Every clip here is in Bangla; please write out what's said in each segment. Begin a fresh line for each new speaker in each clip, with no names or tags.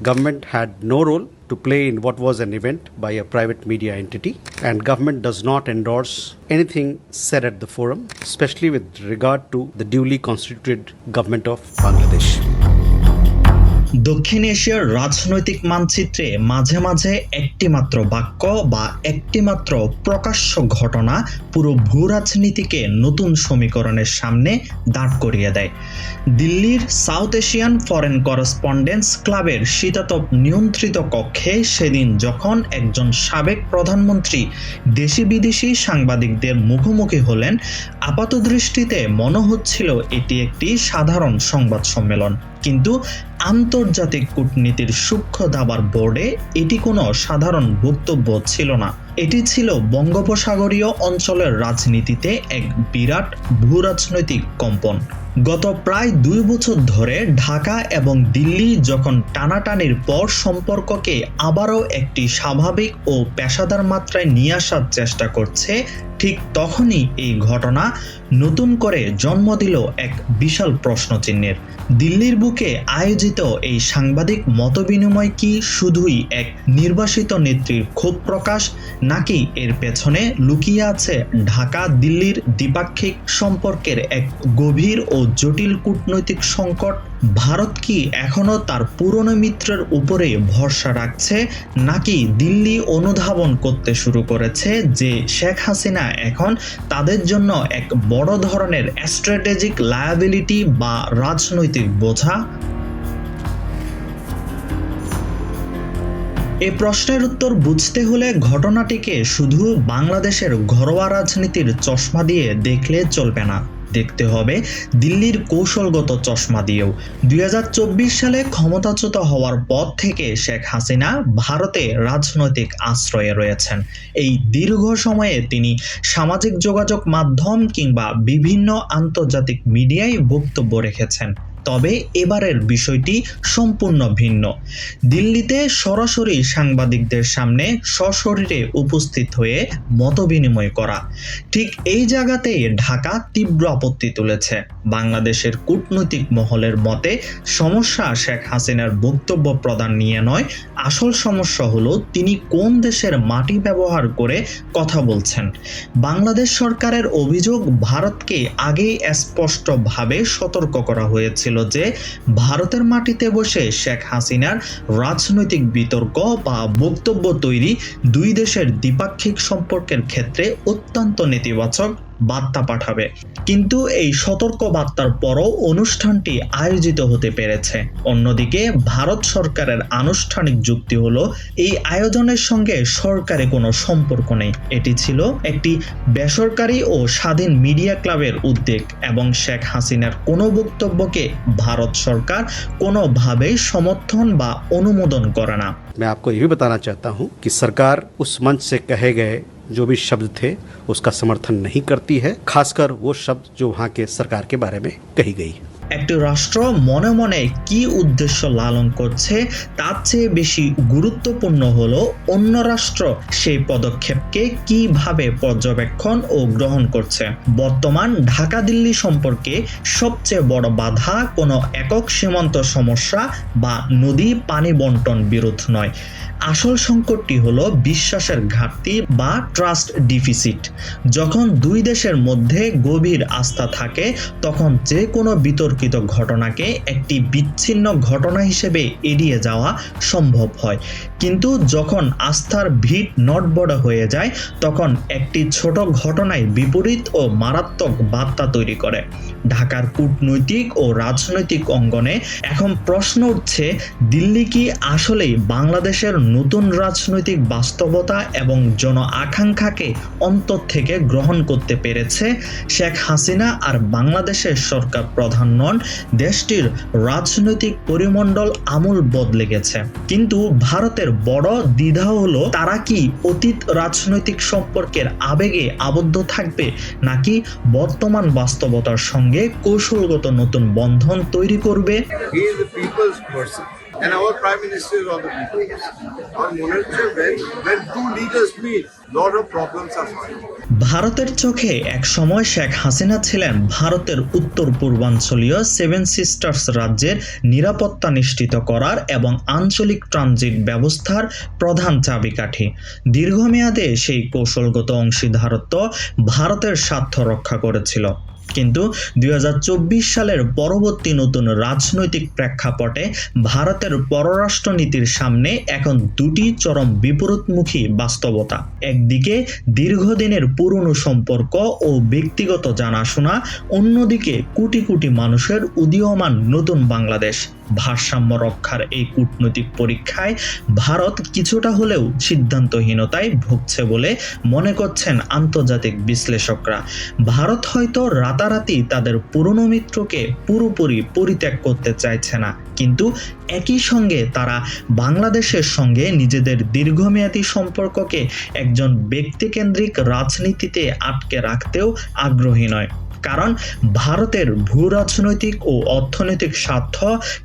Government had no role to play in what was an event by a private media entity, and government does not endorse anything said at the forum, especially with regard to the duly constituted government of Bangladesh.
দক্ষিণ এশিয়ার রাজনৈতিক মানচিত্রে মাঝে মাঝে একটিমাত্র বাক্য বা একটিমাত্র প্রকাশ্য ঘটনা পুরো ভূরাজনীতিকে নতুন সমীকরণের সামনে দাঁড় করিয়ে দেয়। দিল্লির সাউথ এশিয়ান ফরেন করেসপন্ডেন্স ক্লাবের শীতাতপ নিয়ন্ত্রিত কক্ষে সেদিন যখন একজন সাবেক প্রধানমন্ত্রী দেশি বিদেশি সাংবাদিকদের মুখোমুখি হলেন, আপাতদৃষ্টিতে মনে হচ্ছিল এটি একটি সাধারণ সংবাদ সম্মেলন, কিন্তু আন্তর্জাতিক কূটনীতির সূক্ষ্ম দাবার বোর্ডে এটি কোনো সাধারণ বক্তব্য ছিল না। এটি ছিল বঙ্গোপসাগরীয় অঞ্চলের রাজনীতিতে এক বিরাট ভূরাজনৈতিক কম্পন। গত প্রায় 2 বছর ধরে ঢাকা এবং দিল্লি যখন টানাটানির পর সম্পর্ককে আবারও একটি স্বাভাবিক ও পেশাদার মাত্রায় নিয়ে আসার চেষ্টা করছে, ঠিক তখনই এই ঘটনা নতুন করে জন্ম দিল এক বিশাল প্রশ্নচিহ্নের। দিল্লির বুকে আয়োজিত এই সাংবাদিক মতবিনিময় কি শুধুই এক নির্বাসিত নেত্রীর ক্ষোভ প্রকাশ, নাকি এর পেছনে লুকিয়ে আছে ঢাকা দিল্লির দ্বিপাক্ষিক সম্পর্কের এক গভীর ও জটিল কূটনৈতিক সংকট? ভারত কি এখনো তার পুরনো মিত্রের উপরে ভরসা রাখছে, নাকি দিল্লি অনুধাবন করতে শুরু করেছে যে শেখ হাসিনা এখন তাদের জন্য এক বড় ধরনের স্ট্র্যাটেজিক লায়াবিলিটি বা রাজনৈতিক বোঝা? এই প্রশ্নের উত্তর বুঝতে হলে ঘটনাটিকে শুধু বাংলাদেশের ঘরোয়া রাজনীতির চশমা দিয়ে দেখলে চলবে না, দেখতে হবে দিল্লির কৌশলগত চশমা দিয়েও। 2024 সালে ক্ষমতাচ্যুত হওয়ার পর থেকে শেখ হাসিনা ভারতে রাজনৈতিক আশ্রয়ে রয়েছেন। এই দীর্ঘ সময়ে তিনি সামাজিক যোগাযোগ মাধ্যম কিংবা বিভিন্ন আন্তর্জাতিক মিডিয়ায় বক্তব্য রেখেছেন। তবে এবারের বিষয়টি সম্পূর্ণ ভিন্ন। দিল্লিতে সরাসরি সাংবাদিকদের সামনে সশরীরে উপস্থিত হয়ে মতবিনিময় করা, ঠিক এই জায়গাতেই ঢাকা তীব্র আপত্তি তুলেছে। বাংলাদেশের কূটনৈতিক মহলের মতে সমস্যা শেখ হাসিনার বক্তব্য প্রদান নিয়ে নয়, আসল সমস্যা হলো তিনি কোন দেশের মাটি ব্যবহার করে কথা বলছেন। বাংলাদেশ সরকারের অভিযোগ, ভারতকে আগেই স্পষ্টভাবে সতর্ক করা হয়েছিল যে ভারতের মাটিতে বসে শেখ হাসিনার রাজনৈতিক বিতর্ক বা বক্তব্য তৈরি দুই দেশের দ্বিপাক্ষিক সম্পর্কের ক্ষেত্রে অত্যন্ত নেতিবাচক বার্তা পাঠাবে। কিন্তু এই সতর্ক বার্তার পরও অনুষ্ঠানটি আয়োজিত হতে পেরেছে। অন্যদিকে ভারত সরকারের আনুষ্ঠানিক যুক্তি হলো এই আয়োজনের সঙ্গে সরকারি কোনো সম্পর্ক নেই, এটি ছিল একটি বেসরকারি ও স্বাধীন মিডিয়া ক্লাবের উদ্যোগ এবং শেখ হাসিনার কোনো বক্তব্যকে ভারত সরকার কোনোভাবেই সমর্থন বা অনুমোদন করে না।
मैं आपको ये भी बताना चाहता हूँ कि सरकार उस मंच से कहे गए जो भी शब्द थे उसका समर्थन नहीं करती है, खासकर वो शब्द जो वहाँ के सरकार के बारे में कही गई।
একটি রাষ্ট্র মনে মনে কি উদ্দেশ্য লালন করছে তার চেয়ে বেশি গুরুত্বপূর্ণ হলো অন্য রাষ্ট্র সেই পদক্ষেপকে কিভাবে পর্যবেক্ষণ ও গ্রহণ করছে। বর্তমান ঢাকা দিল্লি সম্পর্কে সবচেয়ে বড় বাধা কোনো একক সীমান্ত সমস্যা বা নদী পানি বন্টন বিরোধ নয়, আসল সংকটটি হলো বিশ্বাসের ঘাটতি বা ট্রাস্ট ডিফিসিট। যখন দুই দেশের মধ্যে গভীর আস্থা থাকে তখন যে কোনো বিতর্কিত ঘটনাকে একটি বিচ্ছিন্ন ঘটনা হিসেবে এড়িয়ে যাওয়া সম্ভব হয়, কিন্তু যখন আস্থার ভিত নড়বড় হয়ে যায় তখন একটি ছোট ঘটনায় বিপরীত ও মারাত্মক বার্তা তৈরি করে। ঢাকার কূটনৈতিক ও রাজনৈতিক অঙ্গনে এখন প্রশ্ন উঠছে, দিল্লি কি আসলেই বাংলাদেশের নতুন রাজনৈতিক বাস্তবতা এবং জন আকাঙ্ক্ষাকে অন্তর থেকে গ্রহণ করতে পেরেছে? শেখ হাসিনা আর বাংলাদেশের সরকার প্রধান নন, দেশটির রাজনৈতিক পরিমণ্ডল আমূল বদলে গেছে। কিন্তু ভারতের বড় দ্বিধা হলো তারা কি অতীত রাজনৈতিক সম্পর্কের আবেগে আবদ্ধ থাকবে, নাকি বর্তমান বাস্তবতার সঙ্গে কৌশলগত নতুন বন্ধন তৈরি করবে।
He is the people's person. and our Prime Minister is on the people. Our monitor, when two leaders meet, lot of problems are solved.
ভারতের চোখে এক সময় শেখ হাসিনা ছিলেন ভারতের উত্তর পূর্বাঞ্চলীয় সেভেন সিস্টার্স রাজ্যের নিরাপত্তা নিশ্চিত করার এবং আঞ্চলিক ট্রানজিট ব্যবস্থার প্রধান চাবিকাঠি। দীর্ঘমেয়াদে সেই কৌশলগত অংশীদারত্ব ভারতের স্বার্থ রক্ষা করেছিল। কিন্তু 2024 সালের পরবর্তী নতুন রাজনৈতিক প্রেক্ষাপটে ভারতের পররাষ্ট্রনীতির সামনে এখন দুটি চরম বিপরীতমুখী বাস্তবতা। একদিকে দীর্ঘদিনের পুরনো সম্পর্ক ও ব্যক্তিগত জানাশোনা, অন্যদিকে কোটি কোটি মানুষের উদীয়মান নতুন বাংলাদেশ। ভারসাম্য রক্ষার এই কূটনৈতিক পরীক্ষায় ভারত কিছুটা হলেও সিদ্ধান্তহীনতায় ভুগছে বলে মনে করছেন আন্তর্জাতিক বিশ্লেষকরা। ভারত হয়তো রাতারাতি তাদের পুরনো মিত্রকে পুরোপুরি পরিত্যাগ করতে চাইছে না, কিন্তু একই সঙ্গে তারা বাংলাদেশের সঙ্গে নিজেদের দীর্ঘমেয়াদী সম্পর্ককে একজন ব্যক্তিকেন্দ্রিক রাজনীতিতে আটকে রাখতেও আগ্রহী নয়। কারণ ভারতের ভূ রাজনৈতিক ও অর্থনৈতিক স্বার্থ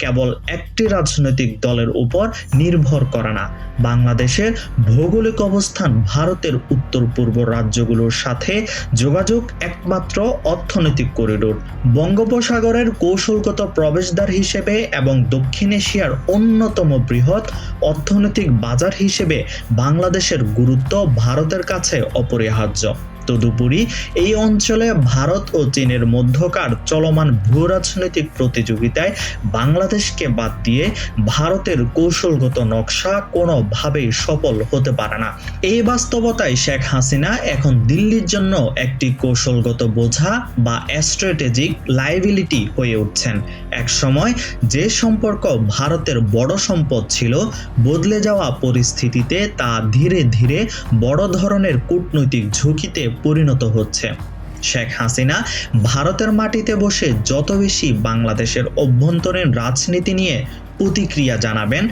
কেবল একটি রাজনৈতিক দলের উপর নির্ভর করে না। বাংলাদেশের ভৌগোলিক অবস্থান ভারতের উত্তর পূর্ব রাজ্যগুলোর সাথে যোগাযোগ একমাত্র অর্থনৈতিক করিডোর। বঙ্গোপসাগরের কৌশলগত প্রবেশদ্বার হিসেবে এবং দক্ষিণ এশিয়ার অন্যতম বৃহৎ অর্থনৈতিক বাজার হিসেবে বাংলাদেশের গুরুত্ব ভারতের কাছে অপরিহার্য। তদুপরি এই অঞ্চলে ভারত ও চীনের মধ্যকার চলমান ভূ রাজনৈতিক প্রতিযোগিতায় বাংলাদেশকে বাদ দিয়ে ভারতের কৌশলগত নকশা কোনোভাবেই সফল হতে পারে না। এই বাস্তবতায় শেখ হাসিনা এখন দিল্লির জন্য একটি কৌশলগত বোঝা বা স্ট্র্যাটেজিক লায়াবিলিটি হয়ে উঠছেন। এক সময় যে সম্পর্ক ভারতের বড় সম্পদ ছিল, বদলে যাওয়া পরিস্থিতিতে তা ধীরে ধীরে বড় ধরনের কূটনৈতিক ঝুঁকিতে পরিণত হচ্ছে। শেখ হাসিনা ভারতের মাটিতে বসে যত বেশি বাংলাদেশের অভ্যন্তরীণ রাজনীতি নিয়ে প্রতিক্রিয়া জানাবেন,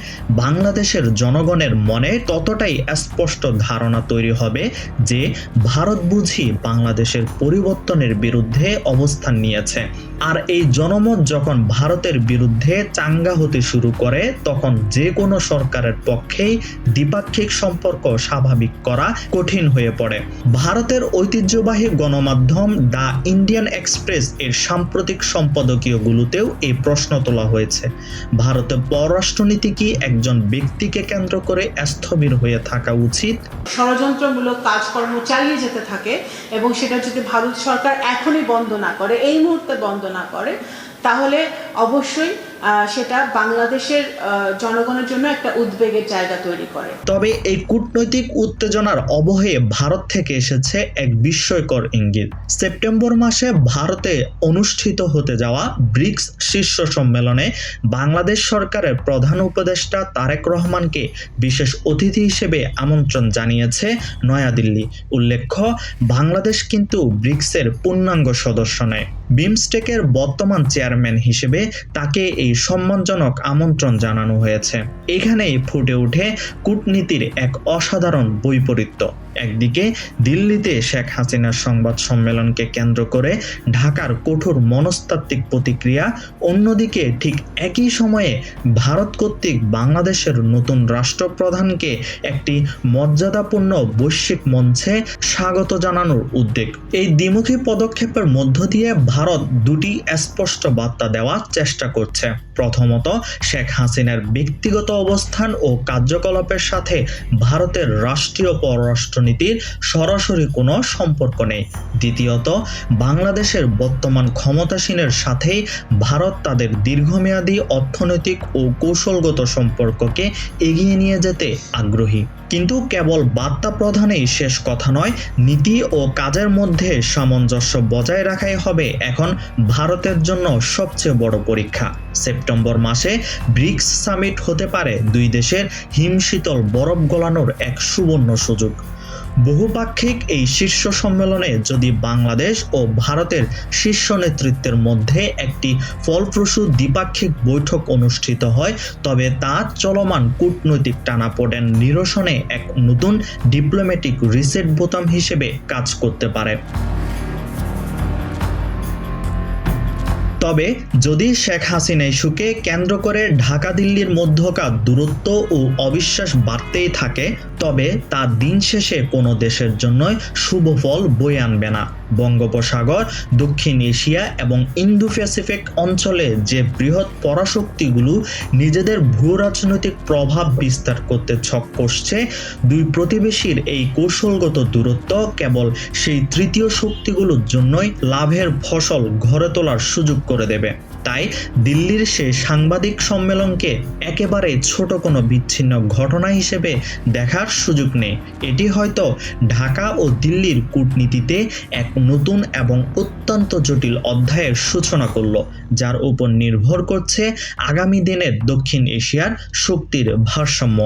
বাংলাদেশের জনগণের মনে ততটাই স্পষ্ট ধারণা তৈরি হবে যে ভারত বুঝি বাংলাদেশের পরিবর্তনের বিরুদ্ধে অবস্থান নিয়েছে। আর এই জনমত যখন ভারতের বিরুদ্ধে চাঙ্গা হতে শুরু করে, তখন যে কোনো সরকারের পক্ষেই দ্বিপাক্ষিক সম্পর্ক স্বাভাবিক করা কঠিন হয়ে পড়ে। ভারতের ঐতিহ্যবাহী গণমাধ্যম দ্য ইন্ডিয়ান এক্সপ্রেস এর সাম্প্রতিক সম্পাদকীয়গুলোতেও এই প্রশ্ন তোলা হয়েছে, ভারতের পররাষ্ট্রনীতি কি একজন ব্যক্তিকে কেন্দ্র করে স্থবির হয়ে থাকা উচিত?
ষড়যন্ত্রমূলক কাজকর্ম চালিয়ে যেতে থাকে এবং সেটা যদি ভারত সরকার এখনই বন্ধ না করে, এই মুহূর্তে বন্ধ না করে, তাহলে অবশ্যই সেটা বাংলাদেশের জনগণের জন্য একটা উদ্বেগের জায়গা তৈরি করে।
তবে এই কূটনৈতিক উত্তেজনার অবহে ভারত থেকে এসেছে এক বিস্ময়কর ইঙ্গিত। সেপ্টেম্বর মাসে ভারতে অনুষ্ঠিত হতে যাওয়া ব্রিক্স শীর্ষ সম্মেলনে বাংলাদেশ সরকারের প্রধান উপদেষ্টা তারেক রহমানকে বিশেষ অতিথি হিসেবে আমন্ত্রণ জানিয়েছে নয়াদিল্লি। উল্লেখ্য, বাংলাদেশ কিন্তু ব্রিক্সের পূর্ণাঙ্গ সদস্য নয়। বিমস্টেকের বর্তমান চেয়ারম্যান হিসেবে তাকে এই সম্মানজনক আমন্ত্রণ জানানো হয়েছে। এখানেই ফুটে ওঠে কূটনীতির এক অসাধারণ বৈপরীত্য। একদিকে দিল্লিতে শেখ হাসিনার সংবাদ সম্মেলনকে কেন্দ্র করে ঢাকার কঠোর মনস্তাত্ত্বিক প্রতিক্রিয়া, অন্যদিকে ঠিক একই সময়ে ভারত কর্তৃক বাংলাদেশের নতুন রাষ্ট্রপ্রধানকে একটি মর্যাদাপূর্ণ বৈশ্বিক মঞ্চে স্বাগত জানানোর উদ্যোগ। এই দ্বিমুখী পদক্ষেপের মধ্য দিয়ে ভারত দুটি স্পষ্ট বার্তা দেওয়ার চেষ্টা করছে। প্রথমত, শেখ হাসিনার ব্যক্তিগত অবস্থান ও কার্যকলাপের সাথে ভারতের রাষ্ট্রীয় পররাষ্ট্রনীতির সরাসরি কোনো সম্পর্ক নেই। দ্বিতীয়ত, বাংলাদেশের বর্তমান ক্ষমতাসীনের সাথেই ভারত তাদের দীর্ঘমেয়াদী অর্থনৈতিক ও কৌশলগত সম্পর্ককে এগিয়ে নিয়ে যেতে আগ্রহী। কিন্তু কেবল বার্তা প্রদানেই শেষ কথা নয়, নীতি ও কাজের মধ্যে সামঞ্জস্য বজায় রাখাই হবে এখন ভারতের জন্য সবচেয়ে বড় পরীক্ষা। সেপ্টেম্বর মাসে ব্রিক্স সামিট হতে পারে দুই দেশের হিমশীতল বরফ গলানোর এক সুবর্ণ সুযোগ। বহুপাক্ষিক এই শীর্ষ সম্মেলনে যদি বাংলাদেশ ও ভারতের শীর্ষ নেতৃত্বের মধ্যে একটি ফলপ্রসূ দ্বিপাক্ষিক বৈঠক অনুষ্ঠিত হয়, তবে তা চলমান কূটনৈতিক টানাপোড়েন নিরসনে এক নতুন ডিপ্লোম্যাটিক রিসেট বোতাম হিসেবে কাজ করতে পারে। তবে যদি শেখ হাসিনা ইস্যুকে কেন্দ্র করে ঢাকা দিল্লির মধ্যকার দূরত্ব ও অবিশ্বাস বাড়তেই থাকে তবে তা দিন শেষে কোনো দেশের জন্যই শুভ ফল বয়ে আনবে না। বঙ্গোপসাগর, দক্ষিণ এশিয়া এবং ইন্দো প্যাসিফিক অঞ্চলে যে বৃহৎ পরাশক্তিগুলো নিজেদের ভূরাজনৈতিক প্রভাব বিস্তার করতে ছক কষছে, দুই প্রতিবেশীর এই কৌশলগত দূরত্ব কেবল সেই তৃতীয় শক্তিগুলোর জন্যই লাভের ফসল ঘরে তোলার সুযোগ করে দেবে। তাই দিল্লির সেই সাংবাদিক সম্মেলনকে একেবারে ছোট কোনো বিচ্ছিন্ন ঘটনা হিসেবে দেখার সুযোগ নেই। এটি হয়তো ঢাকা ও দিল্লির কূটনীতিতে এক নতুন এবং অত্যন্ত জটিল অধ্যায়ের সূচনা করলো, যার উপর নির্ভর করছে আগামী দিনের দক্ষিণ এশিয়ার শক্তির ভারসাম্য।